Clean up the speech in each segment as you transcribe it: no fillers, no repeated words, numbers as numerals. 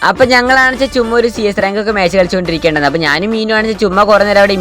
അപ്പോൾ ഞങ്ങളാണെന്ന് ചുമ്മാ ഒരു CS റാങ്ക് ഒക്കെ മാച്ച് കളിച്ചുകൊണ്ടിരിക്കേണ്ടത്. അപ്പോൾ ഞാനും മീനും ആണെന്ന് ചുമ്മാ കുറേ നേരം അവിടെ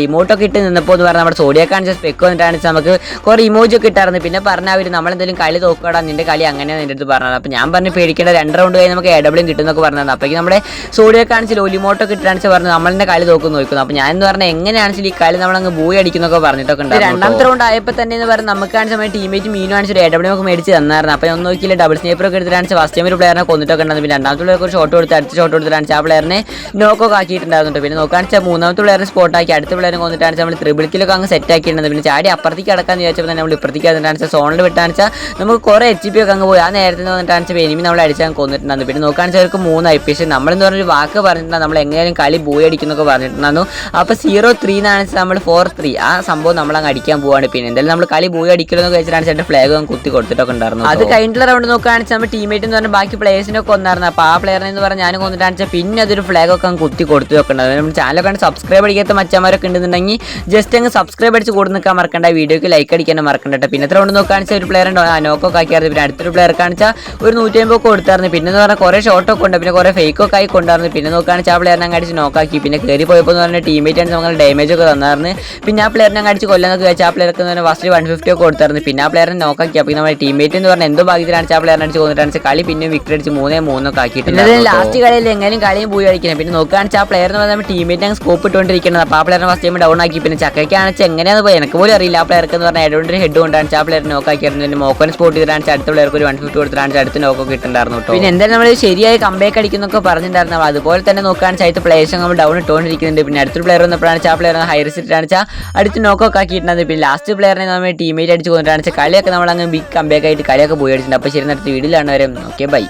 ഇമോട്ടൊക്കെ ഇട്ട് നിന്നപ്പോൾ എന്ന് പറഞ്ഞാൽ നമ്മുടെ സോഡിയൊക്കെ ആണെന്ന് സ്പെക്ക് വന്നിട്ടാണ് നമുക്ക് കുറേ ഇമോജി ഒക്കെ ഇട്ടായിരുന്നു. പിന്നെ പറഞ്ഞാൽ അവർ നമ്മളെന്തെങ്കിലും കളി തോക്കടാ നിന്റെ കളി അങ്ങനെയാണ് എൻ്റെ അടുത്ത് പറഞ്ഞത്. അപ്പോൾ ഞാൻ പറഞ്ഞു പേടിക്കേണ്ട 2 റൗണ്ട് കഴിഞ്ഞ് നമുക്ക് AW കിട്ടുന്നൊക്കെ പറഞ്ഞത്. അപ്പോഴേക്കും നമ്മുടെ സോഡിയൊക്കെ ആണെങ്കിൽ ഒലിമോട്ടൊക്കെ ഇട്ടാണെന്ന് പറഞ്ഞു നമ്മളെന്നെ കളി തോക്കുന്നു നോക്കുന്നു. അപ്പോൾ ഞാൻ എന്ന് പറഞ്ഞാൽ എങ്ങനെയാണെന്ന് ഈ കളി നമ്മളങ്ങ് ബൂയി അടിക്കുന്നൊക്കെ പറഞ്ഞിട്ടൊക്കെ ഉണ്ട്. 2ാമത്തെ റൗണ്ട് ആയപ്പോൾ തന്നെ എന്ന് പറഞ്ഞാൽ നമുക്കാണെങ്കിൽ നമ്മുടെ ടീമേറ്റ് മീനും ആണെങ്കിൽ ഒരു AW ഒക്കെ മേടിച്ച് തന്നായിരുന്നു. അപ്പോൾ ഒന്നും നോക്കിയില്ല ഡബിൾ സ്നൈപ്പറൊക്കെ എടുത്തിട്ടാണ് ഫസ്റ്റ് ടൈം ഒരു പ്ലെയറിനെ കൊന്നിട്ടൊക്കെ ഉണ്ടായിരുന്നു. പിന്നെ 2ാമത്തെ പ്ലെയർ ഒരു ഷോട്ട് കൊടുത്ത് അടുത്ത ഷോട്ട് കൊടുത്തിട്ടാണ് ആ പ്ലെയറിനെ നോക്കൊക്കെ ആക്കിയിട്ടുണ്ടായിരുന്നു. പിന്നെ നോക്കുകയാണെന്ന് വെച്ചാൽ 3ാമത്തെ പ്ലെയറിനെ സ്പോട്ടാക്കി അടുത്ത പ്ലെയറിനെ കൊന്നിട്ടാണ് നമ്മൾ ത്രിബിളിക്കിലൊക്കെ അങ്ങ് സെറ്റ് ആക്കിയിട്ടുണ്ട്. പിന്നെ ചാടി അപ്പുറത്തേക്ക് കിടക്കാന്ന് വിചാരിച്ചപ്പോൾ തന്നെ നമ്മൾ ഇപ്പുറത്തേക്ക് വന്നിട്ടാണ് സോണിൽ വിട്ടാണെന്ന് വെച്ചാൽ നമുക്ക് കുറേ HP ഒക്കെ അങ്ങ് പോയി. ആ നേരത്തെ വന്നിട്ടാണ് എനിമി നമ്മൾ അടിച്ചാൽ കൊന്നിട്ടുണ്ടായിരുന്നു. പിന്നെ നോക്കുകയാണെന്ന് വെച്ചാൽ അവർക്ക് 3 IP. പക്ഷേ നമ്മളെന്ന് പറഞ്ഞൊരു വാക്ക് പറഞ്ഞിട്ടുണ്ടാകും നമ്മൾ എങ്ങനെയാലും കളി ബൂയി അടിക്കുന്നൊക്കെ പറഞ്ഞിട്ടുണ്ടായിരുന്നു. അപ്പോൾ 0-3 എന്നാണ് നമ്മൾ 4-3 ആ സംഭവം നമ്മളങ്ങ് അടിക്കാൻ പോവാണ്. പിന്നെ എന്തായാലും നമ്മൾ കളി ബൂയി അടിക്കലെന്ന് വെച്ചിട്ടാണ് എൻ്റെ ഫ്ലാഗ് കുത്തി കൊടുത്തിട്ടൊക്കെ ഉണ്ടായിരുന്നു. അത് കഴിഞ്ഞിട്ടുള്ള റൗണ്ട് നോക്കുകയാണെന്ന് നമ്മൾ ടീമേറ്റ് എന്ന് പറഞ്ഞാൽ ബാക്കി പ്ലേയേഴ്സിനൊക്കെ കൊന്നായിരുന്നു. അപ്പോൾ ആ പ്ലെയറിനെ എന്ന് പറഞ്ഞാൽ ഞാൻ കൊന്നിട്ടാണെന്ന് പിന്നെ അതൊരു ഫ്ലാഗൊക്കെ അങ്ങ് കുത്തി കൊടുത്തു വെക്കേണ്ടത്. നമ്മുടെ ചാനലൊക്കെ സബ്സ്ക്രൈബ് അടിക്കാത്ത മച്ചന്മാരൊക്കെ ഉണ്ടെന്നുണ്ടെങ്കിൽ ജസ്റ്റ് അങ്ങ് സബ്സ്ക്രൈബ് അടിച്ച് കൊടുത്ത് നിൽക്കാൻ മറക്കണ്ട. വീഡിയോക്ക് ലൈക്ക് അടിക്കാൻ മറക്കണ്ട. പിന്നെ എത്ര റൗണ്ട് നോക്കുകയാണെന്ന് ഒരു പ്ലെയർ ഉണ്ടോ നോക്കൊക്കെ ആക്കിയായിരുന്നു. പിന്നെ അടുത്തൊരു പ്ലെയർ കാണിച്ചാൽ ഒരു 150 ഒക്കെ കൊടുത്തായിരുന്നു. പിന്നെ എന്ന് പറഞ്ഞാൽ കുറേ ഷോട്ടൊക്കെ ഉണ്ട്. പിന്നെ കുറേ ഫേക്കൊക്കെ ആയി കൊണ്ടായിരുന്നു. പിന്നെ നോക്കുകയാണെന്ന് ആ പ്ലെയറിനെ അങ്ങ് അടിച്ച് നോക്കാക്കി. പിന്നെ കയറി പോയപ്പോൾ എന്ന് പറഞ്ഞാൽ ടീമേറ്റ് ആണ് നമുക്ക് ഡാമേജ് ഒക്കെ തന്നായിരുന്നു. പിന്നെ ആ പ്ലെയറിനെ അങ്ങ് അടിച്ച് കൊല്ലാന്നൊക്കെ വെച്ചാൽ ആ പ്ലെയർക്ക് എന്ന് പറഞ്ഞാൽ ഫസ്റ്റ് 150 ഒക്കെ കൊടുത്തായിരുന്നു. പിന്നെ ആ പ്ലെയറിനെ നോക്കാക്കി. അപ്പോൾ നമ്മുടെ ടീമേറ്റ് എന്ന് പറഞ്ഞാൽ എന്തോ ഭാഗ്യത്തിലാണ് ആ പ്ലെയറിനെ അടിച്ച് കൊന്നിട്ടാണ് കളി പിന്നെ വിക്കറ്റ് അടിച്ച് 3-3 ഒക്കെ ആക്കിയിട്ടുണ്ട്. ലാസ്റ്റ് കളിയിൽ എങ്ങനെയും കളിയും പോയി അടിക്കണം. പിന്നെ നോക്കുകയാണെന്ന് ആ പ്ലെയർ എന്ന് പറഞ്ഞാൽ ടീമേറ്റ് അങ്ങ് സ്കോപ്പ് ഇട്ടുകൊണ്ടിരിക്കുന്നത്. അപ്പോൾ ആ പ്ലെയറിനെ ഫസ്റ്റ് ടൈം ഡൗൺ ആക്കി. പിന്നെ ചക്കയ്ക്കാണെന്ന് എങ്ങനെയാണെന്ന് പോയി എനിക്ക് പോലും അറിയില്ല. ആ പ്ലെയർക്ക് എന്ന് പറഞ്ഞാൽ എഡോണ്ടിന് ഹെഡ് കൊണ്ടാണ് ആ പ്ലെയർ നോക്കാക്കിയായിരുന്നു. പിന്നെ മോക്കോനെ സ്പോട്ട് ചെയ്തിട്ടാണ് അടുത്ത പ്ലെയർക്ക് ഒരു 150 കൊടുത്തിട്ടാണ് അടുത്ത നോക്കൊക്കെ ഇട്ടുണ്ടായിരുന്നു. പിന്നെ എന്തായാലും നമ്മൾ ശരിയായി കമ്പേക്ക് അടിക്കുന്നൊക്കെ പറഞ്ഞിട്ടുണ്ടായിരുന്നു. അതുപോലെ തന്നെ നോക്കുകയാണെന്ന് അടുത്ത പ്ലേയേഴ്സ് നമ്മൾ ഡൗൺ ഇട്ടുകൊണ്ടിരിക്കുന്നുണ്ട്. പിന്നെ അടുത്തൊരു പ്ലെയർ വന്നപ്പോഴാണ് ആ പ്ലെയർ ഹൈറിസിട്ടാണ് അടുത്ത് നോക്കൊക്കെ ആക്കിയിട്ടുണ്ടായിരുന്നു. പിന്നെ ലാസ്റ്റ് പ്ലെയറിനെ നമ്മൾ ടീമേറ്റ് അടിച്ച് കൊണ്ടിട്ടാണ് കളിയൊക്കെ നമ്മൾ അങ്ങ് ബിഗ് കമ്പേക്ക് ആയിട്ട് കളിയൊക്കെ പോയി അടിച്ചിട്ടുണ്ട്. അപ്പോൾ ശരി അടുത്ത വീഡിയോയിലാണ് വരെ. Okay bye.